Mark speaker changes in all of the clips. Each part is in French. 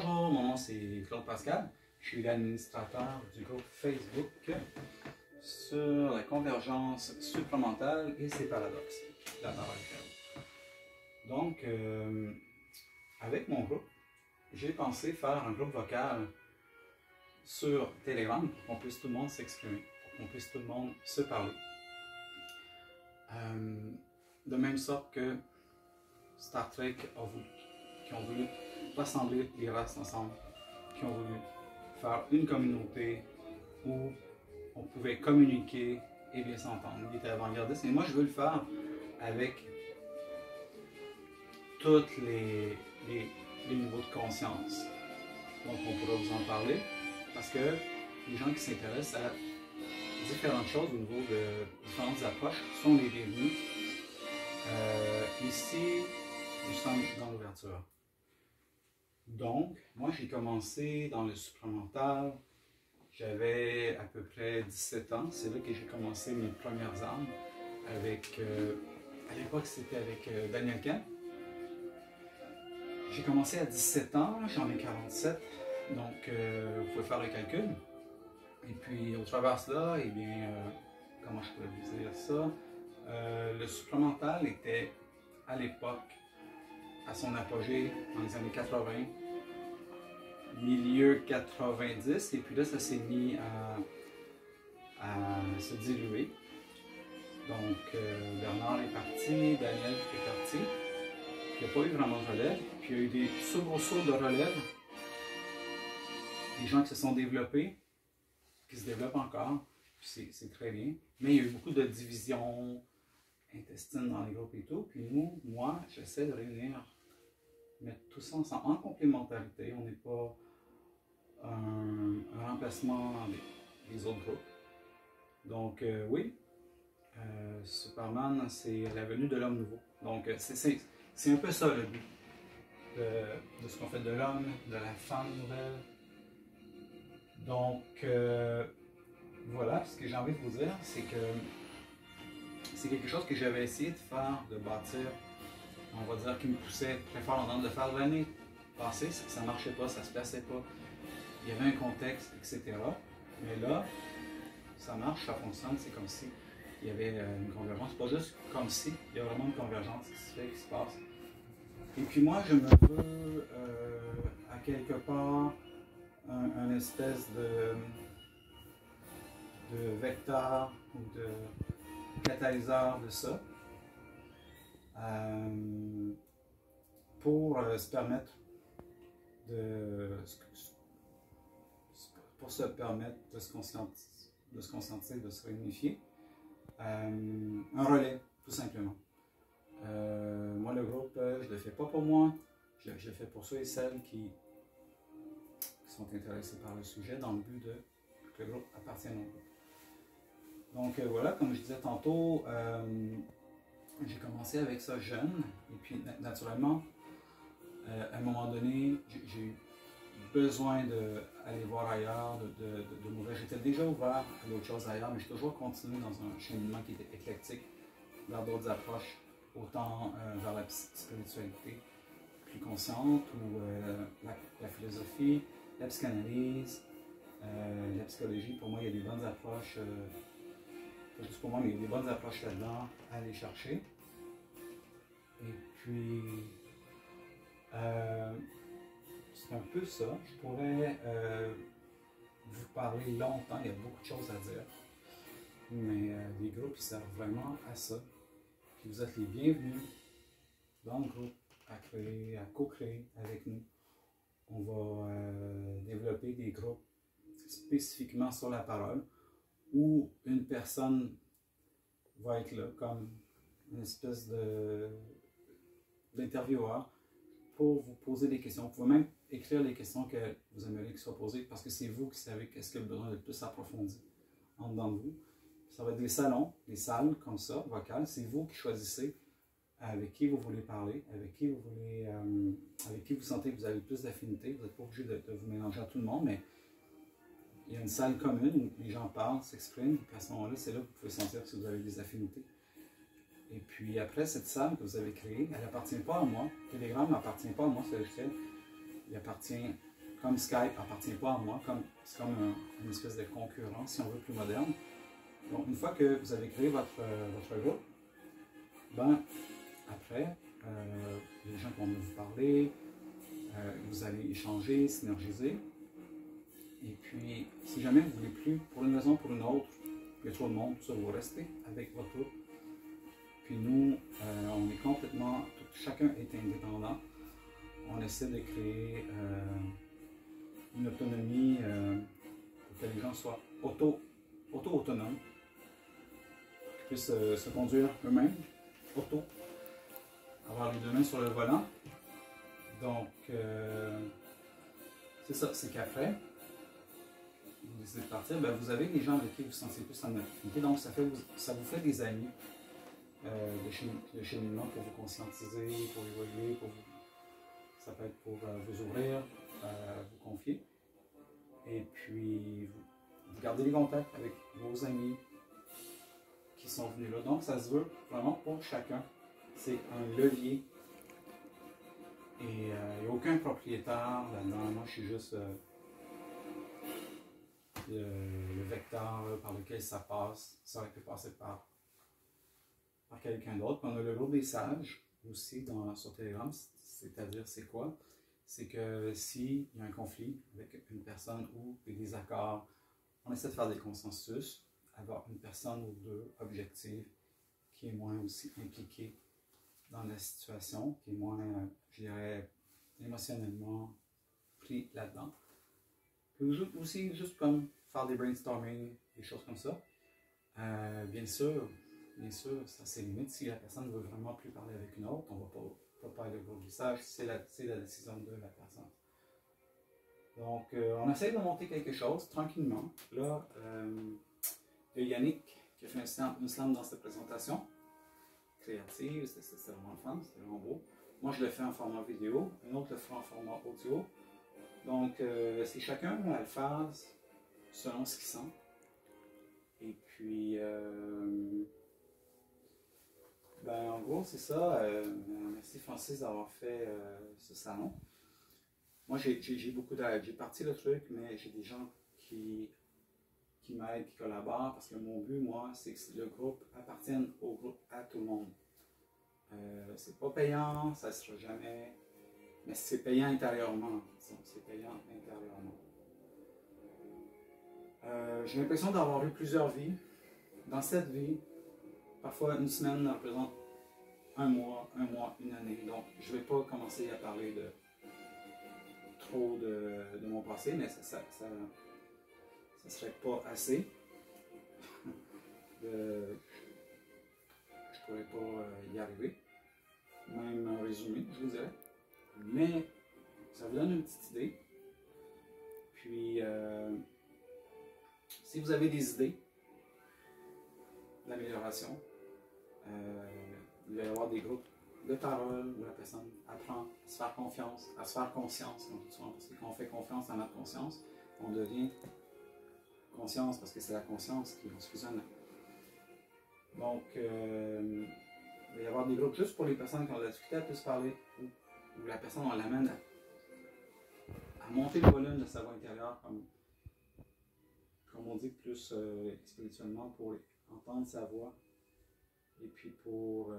Speaker 1: Bonjour, mon nom c'est Claude Pascal. Je suis l'administrateur du groupe Facebook sur la convergence supramentale et ses paradoxes. La parole est. Donc, avec mon groupe, j'ai pensé faire un groupe vocal sur Telegram pour qu'on puisse tout le monde s'exprimer, pour qu'on puisse tout le monde se parler. De même sorte que Star Trek qui ont voulu rassembler les races ensemble, qui ont voulu faire une communauté où on pouvait communiquer et bien s'entendre. Il était avant-gardiste et moi je veux le faire avec tous les niveaux de conscience. Donc on pourra vous en parler parce que les gens qui s'intéressent à différentes choses au niveau de différentes approches sont les bienvenus. Ici, nous sommes dans l'ouverture. Donc, moi j'ai commencé dans le supramental, j'avais à peu près 17 ans, c'est là que j'ai commencé mes premières armes avec, à l'époque c'était avec Daniel Kemp. J'ai commencé à 17 ans, j'en ai 47, donc vous pouvez faire le calcul. Et puis au travers de cela, eh bien, comment je pourrais vous dire ça, le supramental était à l'époque à son apogée dans les années 80, milieu 90, et puis là ça s'est mis à se diluer. Donc Bernard est parti, Daniel est parti, il n'y a pas eu vraiment de relève, puis il y a eu des soubresauts de relève, des gens qui se sont développés, qui se développent encore, c'est très bien, mais il y a eu beaucoup de divisions intestines dans les groupes et tout, puis moi j'essaie de réunir, mettre tout ça ensemble en complémentarité. On n'est pas un remplacement des autres groupes. Donc oui, Superman, c'est la venue de l'homme nouveau. Donc c'est un peu ça le but de ce qu'on fait de l'homme, de la femme nouvelle. Donc voilà, ce que j'ai envie de vous dire, c'est que c'est quelque chose que j'avais essayé de faire, de bâtir, on va dire, qui me poussait très fort en train de faire l'année passée, ça ne marchait pas, ça ne se plaçait pas. Il y avait un contexte, etc. Mais là, ça marche, ça fonctionne, c'est comme si il y avait une convergence. Pas juste comme si, il y a vraiment une convergence qui se fait, qui se passe. Et puis moi, je me veux à quelque part un espèce de vecteur ou de catalyseur de ça. Pour se permettre de se conscientiser, de se réunifier. Un relais, tout simplement. Moi, le groupe, je ne le fais pas pour moi, je le fais pour ceux et celles qui sont intéressés par le sujet, dans le but que le groupe appartienne au groupe. Donc voilà, comme je disais tantôt, j'ai commencé avec ça jeune, et puis naturellement, à un moment donné, j'ai eu besoin d'aller voir ailleurs, de m'ouvrir. J'étais déjà ouvert à d'autres choses ailleurs, mais j'ai toujours continué dans un cheminement qui était éclectique, vers d'autres approches, autant vers la spiritualité plus consciente, ou la philosophie, la psychanalyse, la psychologie. Pour moi, il y a des bonnes approches, pas juste pour moi, mais il y a des bonnes approches là-dedans à aller chercher. Et puis, c'est un peu ça. Je pourrais vous parler longtemps, il y a beaucoup de choses à dire. Mais les groupes, ils servent vraiment à ça. Puis vous êtes les bienvenus dans le groupe à créer, à co-créer avec nous. On va développer des groupes spécifiquement sur la parole où une personne va être là comme une espèce d'intervieweur pour vous poser des questions. Vous pouvez même écrire les questions que vous aimeriez qu'ils soient posées parce que c'est vous qui savez qu'est-ce qu'il y a besoin de plus approfondi en dedans de vous. Ça va être des salons, des salles comme ça, vocales. C'est vous qui choisissez avec qui vous voulez parler, avec qui vous voulez, avec qui vous sentez que vous avez plus d'affinité. Vous n'êtes pas obligé de vous mélanger à tout le monde, mais il y a une salle commune où les gens parlent, s'expriment. Puis à ce moment-là, c'est là que vous pouvez sentir si vous avez des affinités. Et puis après, cette salle que vous avez créée, elle n'appartient pas à moi. Telegram n'appartient pas à moi, c'est logiciel. Il appartient comme Skype n'appartient pas à moi, c'est comme une espèce de concurrent, si on veut, plus moderne. Donc, une fois que vous avez créé votre groupe, ben, après, les gens vont vous parler, vous allez échanger, synergiser. Et puis, si jamais vous ne voulez plus, pour une raison ou pour une autre, que tout le monde, vous restez avec votre groupe. Puis nous, on est complètement, chacun est indépendant. On essaie de créer une autonomie pour que les gens soient autonomes, qu'ils puissent se conduire eux-mêmes, avoir les deux mains sur le volant. Donc, c'est ça, c'est qu'après, vous décidez de partir, ben, vous avez des gens avec qui vous vous sentez plus en affinité, donc ça vous fait des amis de cheminement pour vous conscientiser, pour évoluer, ça peut être pour vous ouvrir, vous confier. Et puis, vous gardez les contacts avec vos amis qui sont venus là. Donc, ça se veut vraiment pour chacun. C'est un levier. Et il n'y a aucun propriétaire là-dedans. Moi, je suis juste le vecteur par lequel ça passe. Ça aurait pu passer par quelqu'un d'autre. On a le groupe des sages aussi sur Telegram. C'est-à-dire, c'est quoi? C'est que s'il y a un conflit avec une personne ou des désaccords, on essaie de faire des consensus, avoir une personne ou deux objectives qui est moins aussi impliquée dans la situation, qui est moins, je dirais, émotionnellement pris là-dedans. Puis aussi, juste comme faire des brainstorming, des choses comme ça. Bien sûr, ça c'est limite. Si la personne ne veut vraiment plus parler avec une autre, on ne va pas aller au groupe du sage, c'est la décision de la personne. Donc, on essaie de monter quelque chose tranquillement. Là, il y a Yannick qui a fait un slam dans cette présentation créative, c'était vraiment le fun, c'était vraiment beau. Moi, je le fais en format vidéo, un autre le fait en format audio. Donc, c'est chacun à le faire selon ce qu'il sent. Et puis, ben, en gros, c'est ça. Merci Francis d'avoir fait ce salon. Moi, j'ai beaucoup d'aide. J'ai parti le truc, mais j'ai des gens qui m'aident, qui collaborent, parce que mon but, moi, c'est que le groupe appartienne au groupe, à tout le monde. C'est pas payant, ça ne sera jamais, mais c'est payant intérieurement. C'est payant intérieurement. J'ai l'impression d'avoir eu plusieurs vies. Dans cette vie, parfois une semaine représente un mois, une année. Donc, je ne vais pas commencer à parler de trop de mon passé, mais ça ne serait pas assez. Je ne pourrais pas y arriver. Même un résumé, je vous dirais. Mais ça vous donne une petite idée. Puis, si vous avez des idées d'amélioration, il va y avoir des groupes de parole où la personne apprend à se faire confiance, à se faire conscience, comme tout souvent, parce que quand on fait confiance à notre conscience, on devient conscience, parce que c'est la conscience qui nous fusionne. Donc, il va y avoir des groupes juste pour les personnes qui ont de la difficulté à plus parler, où la personne, on l'amène à monter le volume de sa voix intérieure, comme on dit plus spirituellement, pour entendre sa voix, et puis pour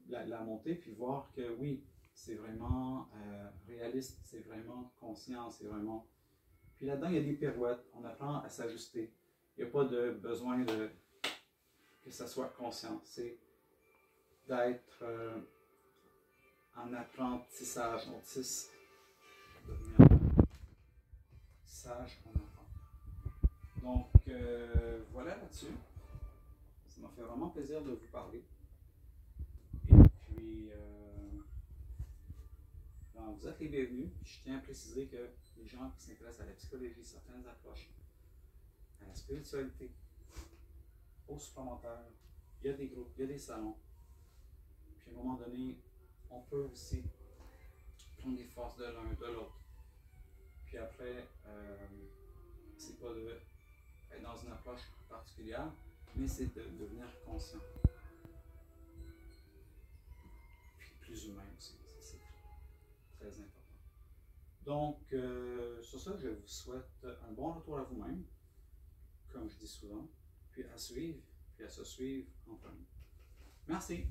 Speaker 1: la monter, puis voir que oui, c'est vraiment réaliste, c'est vraiment conscient, c'est vraiment... Puis là-dedans, il y a des pirouettes, on apprend à s'ajuster. Il n'y a pas de besoin que ça soit conscient, c'est d'être en apprentissage, autiste, devenir sage en apprend. Donc, voilà là-dessus. Ça m'a fait vraiment plaisir de vous parler. Et puis, ben, vous êtes les bienvenus. Je tiens à préciser que les gens qui s'intéressent à la psychologie, certaines approches, à la spiritualité, au supplémentaire, il y a des groupes, il y a des salons. Puis à un moment donné, on peut aussi prendre des forces de l'un, de l'autre. Puis après, c'est pas d'être dans une approche particulière, mais c'est de devenir conscient. Puis plus humain aussi, ça c'est très important. Donc, sur ça, je vous souhaite un bon retour à vous-même, comme je dis souvent, puis à suivre, puis à se suivre en premier. Merci!